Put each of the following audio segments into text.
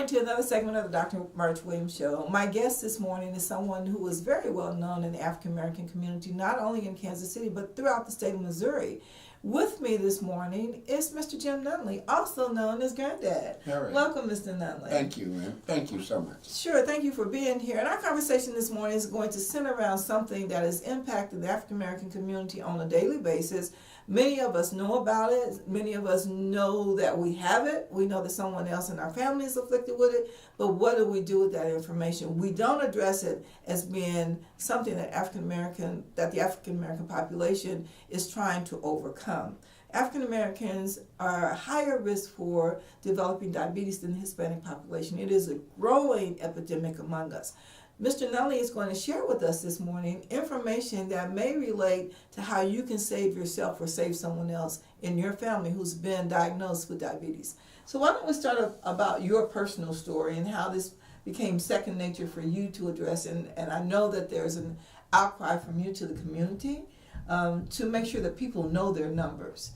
to another segment of the Dr. Marj Williams Show. My guest this morning is someone who is very well known in the African American community, not only in Kansas City, but throughout the state of Missouri. With me this morning is Mr. Jim Nunnelly, also known as Granddad. All right. Welcome, Mr. Nunnelly. Thank you, man. Thank you so much. Sure, thank you for being here. And our conversation this morning is going to center around something that is impacting the African American community on a daily basis. Many of us know about it. Many of us know that we have it. We know that someone else in our family is afflicted with it. But what do we do with that information? We don't address it as being something that the African American population is trying to overcome. African Americans are higher risk for developing diabetes than the Hispanic population. It is a growing epidemic among us. Mr. Nunnelly is going to share with us this morning information that may relate to how you can save yourself or save someone else in your family who's been diagnosed with diabetes. So why don't we start about your personal story and how this became second nature for you to address, and I know that there's an outcry from you to the community to make sure that people know their numbers.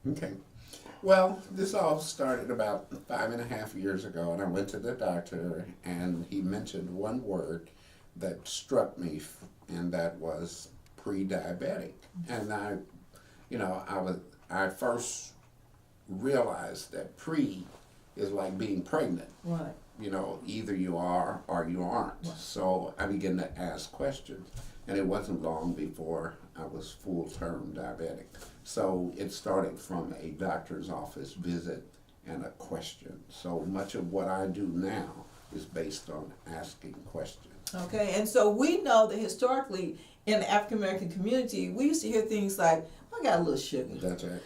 Okay. Well, this all started about 5.5 years ago, and I went to the doctor, and he mentioned one word that struck me, and that was pre-diabetic. And I first realized that pre is like being pregnant. Right. Either you are or you aren't. Right. So I began to ask questions, and it wasn't long before I was full-term diabetic. So it started from a doctor's office visit and a question. So much of what I do now is based on asking questions. Okay, and so we know that historically in the African American community, we used to hear things like, I got a little sugar. That's right.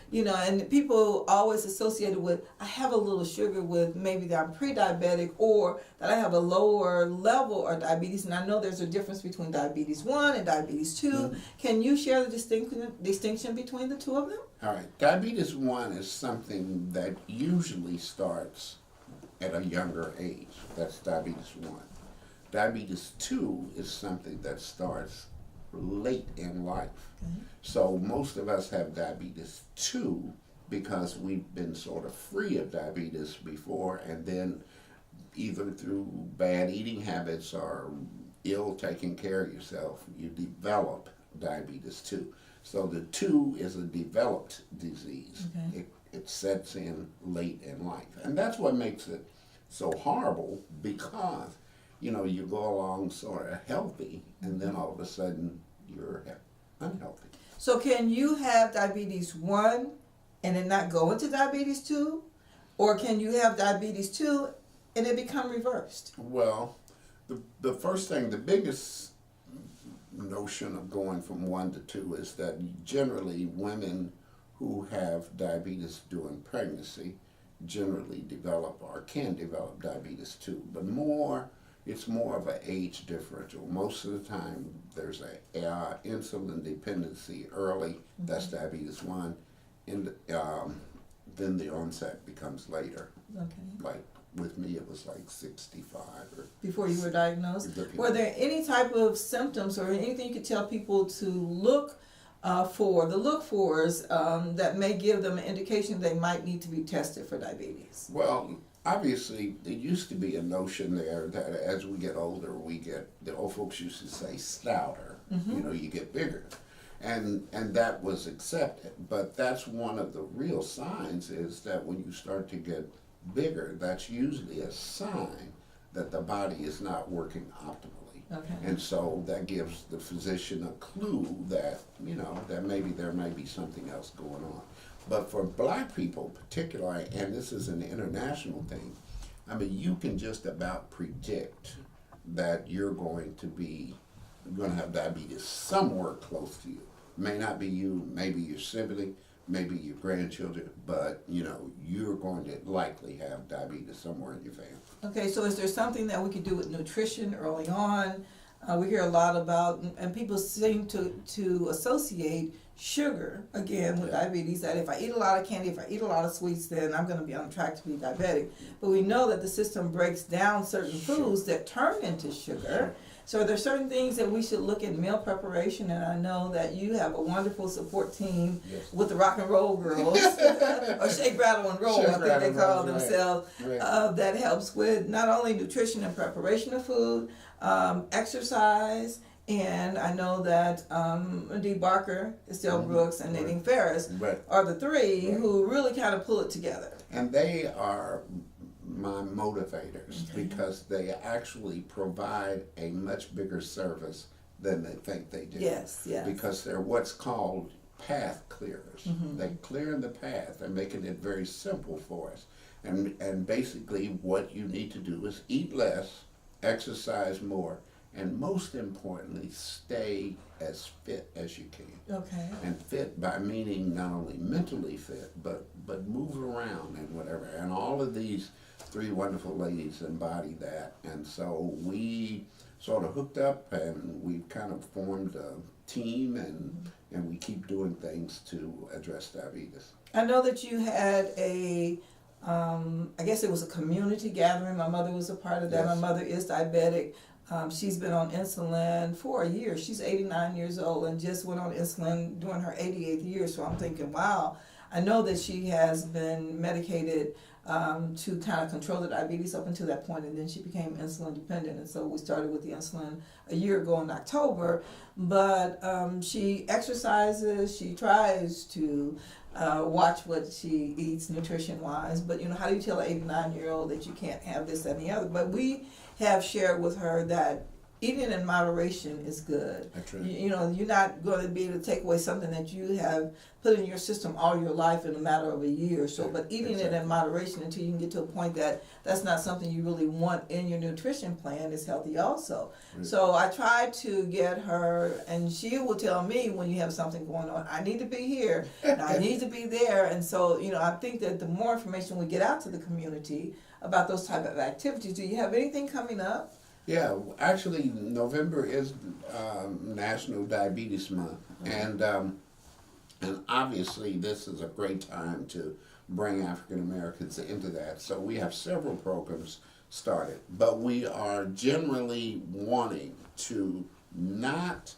And people always associated with, I have a little sugar with maybe that I'm pre-diabetic or that I have a lower level of diabetes. And I know there's a difference between diabetes 1 and diabetes 2. Mm-hmm. Can you share the distinction between the two of them? All right. Diabetes 1 is something that usually starts at a younger age. That's diabetes 1. Diabetes 2 is something that starts late in life. Okay. So most of us have diabetes 2 because we've been sort of free of diabetes before, and then either through bad eating habits or ill taking care of yourself, you develop diabetes 2. So the 2 is a developed disease. Okay. It sets in late in life. And that's what makes it so horrible, because you go along sort of healthy, and then all of a sudden you're unhealthy. So can you have diabetes 1 and then not go into diabetes 2? Or can you have diabetes 2 and it become reversed? Well, the first thing, the biggest notion of going from 1 to 2 is that generally women who have diabetes during pregnancy generally develop or can develop diabetes 2, but it's more of an age differential. Most of the time there's a insulin dependency early. Mm-hmm. That's diabetes 1, and then the onset becomes later. Okay. Like with me, it was like 65 or before you were diagnosed. Were there any type of symptoms or anything you could tell people to look for, the look-fors that may give them an indication they might need to be tested for diabetes? Well, obviously, there used to be a notion there that as we get older, the old folks used to say stouter. Mm-hmm. You get bigger. And that was accepted. But that's one of the real signs, is that when you start to get bigger, that's usually a sign that the body is not working optimally. Okay. And so that gives the physician a clue that, that maybe there may be something else going on. But for black people particularly, and this is an international thing, you can just about predict that you're going to have diabetes somewhere close to you. May not be you, maybe your sibling, maybe your grandchildren, but you're going to likely have diabetes somewhere in your family. Okay, so is there something that we could do with nutrition early on? We hear a lot about, and people seem to associate sugar, again, with diabetes, that if I eat a lot of candy, if I eat a lot of sweets, then I'm going to be on track to be diabetic. But we know that the system breaks down certain foods that turn into sugar. So are there certain things that we should look at meal preparation? And I know that you have a wonderful support team with the Rock and Roll Girls, or Shake, Rattle, and Roll, I think they call themselves, that helps with not only nutrition and preparation of food, exercise, and I know that Dee Barker, Estelle Brooks, and Nadine Ferris are the three who really kind of pull it together. And they are my motivators because they actually provide a much bigger service than they think they do. Yes, yes. Because they're what's called path clearers. They clear the path. They're making it very simple for us. And basically what you need to do is eat less, exercise more, and most importantly, stay as fit as you can. Okay. And fit by meaning not only mentally fit, but move around and whatever. And all of these three wonderful ladies embody that. And so we sort of hooked up and we've kind of formed a team and we keep doing things to address diabetes. I know that you had a, I guess it was a community gathering. My mother was a part of that. Yes. My mother is diabetic. She's been on insulin for a year. She's 89 years old and just went on insulin during her 88th year. So I'm thinking, wow, I know that she has been medicated to kind of control the diabetes up until that point, and then she became insulin dependent. And so we started with the insulin a year ago in October. But she exercises, she tries to watch what she eats nutrition-wise. But, you know, how do you tell an 89-year-old that you can't have this, that, and the other? But we have shared with her that eating in moderation is good. That's right. You know, you're not going to be able to take away something that you have put in your system all your life in a matter of a year or so. But eating it in moderation until you can get to a point that that's not something you really want in your nutrition plan is healthy also. Right. So I try to get her, and she will tell me when you have something going on, I need to be here, and I need to be there. And so, you know, I think that the more information we get out to the community about those type of activities. Do you have anything coming up? Yeah, actually, November is National Diabetes Month, and obviously this is a great time to bring African Americans into that. So we have several programs started, but we are generally wanting to not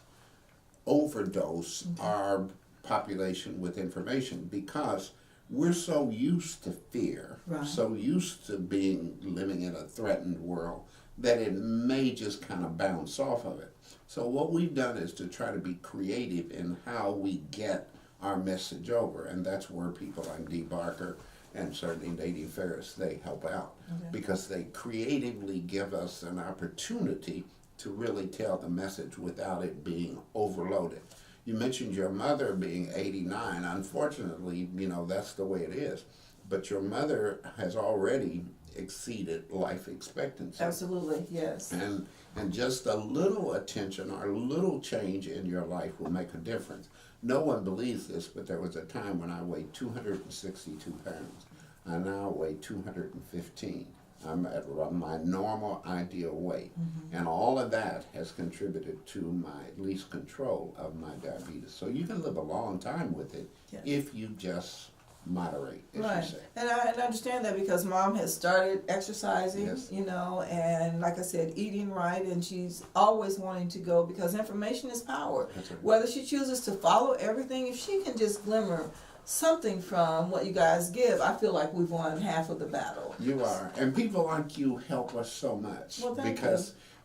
overdose our population with information because we're so used to fear, so used to living in a threatened world, that it may just kind of bounce off of it. So what we've done is to try to be creative in how we get our message over, and that's where people like Dee Barker and certainly Nadine Ferris, they help out because they creatively give us an opportunity to really tell the message without it being overloaded. You mentioned your mother being 89. Unfortunately, you know, that's the way it is. But your mother has already exceeded life expectancy. Absolutely, yes. And just a little attention or a little change in your life will make a difference. No one believes this, but there was a time when I weighed 262 pounds. I now weigh 215. I'm at my normal ideal weight. And all of that has contributed to my at least control of my diabetes. So you can live a long time with it if you just moderate, as you say. And I understand that because Mom has started exercising, you know, and like I said, eating right, and she's always wanting to go because information is power. Whether she chooses to follow everything, if she can just glimmer something from what you guys give, I feel like we've won half of the battle. You are. And people like you help us so much. Well,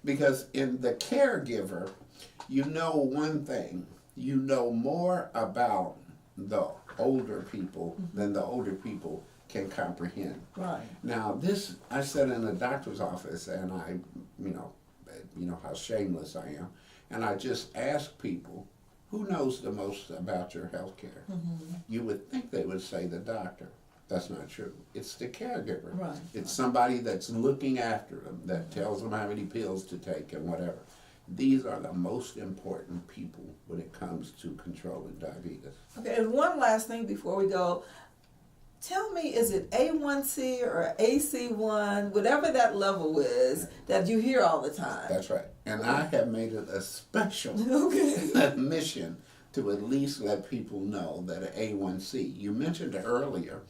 because in the caregiver, you know one thing. You know more about the older people than the older people can comprehend. Right. Now this, I sat in a doctor's office and I, you know how shameless I am, and I just asked people, who knows the most about your health care? You would think they would say the doctor. That's not true. It's the caregiver. Right. It's somebody that's looking after them, that tells them how many pills to take and whatever. These are the most important people when it comes to controlling diabetes. Okay, and one last thing before we go. Tell me, is it A1C or AC1, whatever that level is, that you hear all the time? That's right. And I have made it a special mission to at least let people know that an A1C, you mentioned earlier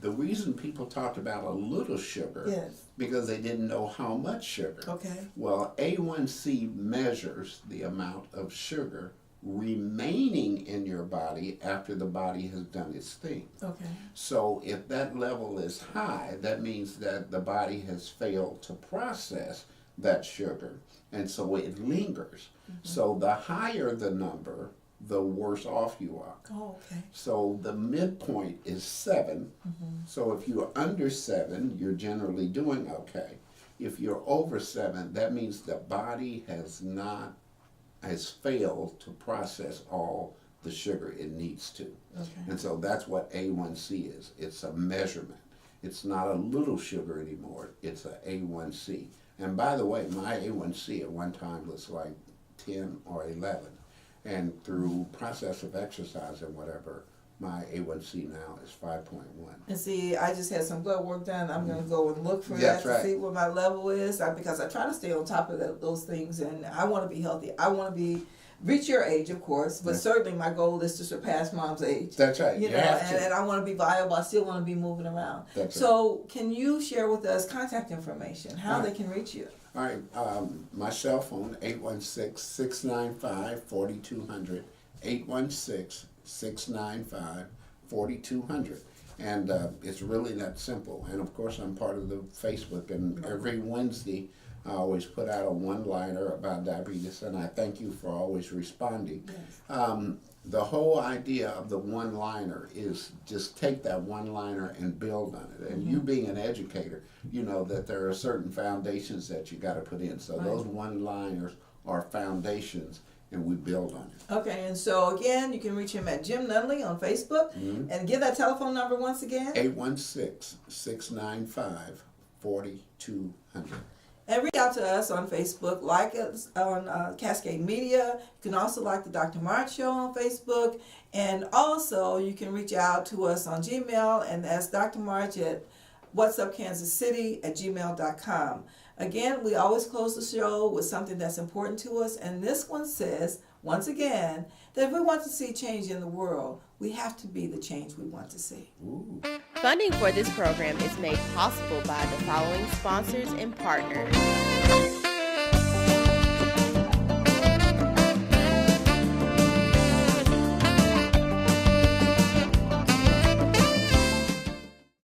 the reason people talked about a little sugar, Yes. because they didn't know how much sugar. Okay. Well, A1C measures the amount of sugar remaining in your body after the body has done its thing. Okay. So if that level is high, that means that the body has failed to process that sugar, and so it lingers. So the higher the number, the worse off you are. Oh, okay. So the midpoint is 7. So if you're under 7, you're generally doing okay. If you're over 7, that means the body has failed to process all the sugar it needs to. Okay. And so that's what A1C is. It's a measurement. It's not a little sugar anymore. It's a A1C. And by the way, my A1C at one time was like 10 or 11. And through process of exercise and whatever, my A1C now is 5.1. And see, I just had some blood work done. I'm going to go and look for That's that to right. see what my level is, because I try to stay on top of those things, and I want to be healthy. I want to reach your age, of course, but certainly my goal is to surpass Mom's age. That's right. You know, and I want to be viable. I still want to be moving around. That's so can you share with us contact information, how they can reach you? All right, my cell phone, 816-695-4200, 816-695-4200. And it's really that simple. And of course, I'm part of the Facebook, and every Wednesday, I always put out a one-liner about diabetes, and I thank you for always responding. Yes. The whole idea of the one-liner is just take that one-liner and build on it. And you being an educator, you know that there are certain foundations that you got to put in. So those one-liners are foundations, and we build on it. Okay, and so again, you can reach him at Jim Nunnelly on Facebook, and give that telephone number once again. 816-695-4200. And reach out to us on Facebook, like us on Cascade Media. You can also like the Dr. Marj Show on Facebook. And also, you can reach out to us on Gmail, and that's Dr. Marj at whatsupkansascity@gmail.com. Again, we always close the show with something that's important to us. And this one says, once again, that if we want to see change in the world, we have to be the change we want to see. Ooh. Funding for this program is made possible by the following sponsors and partners: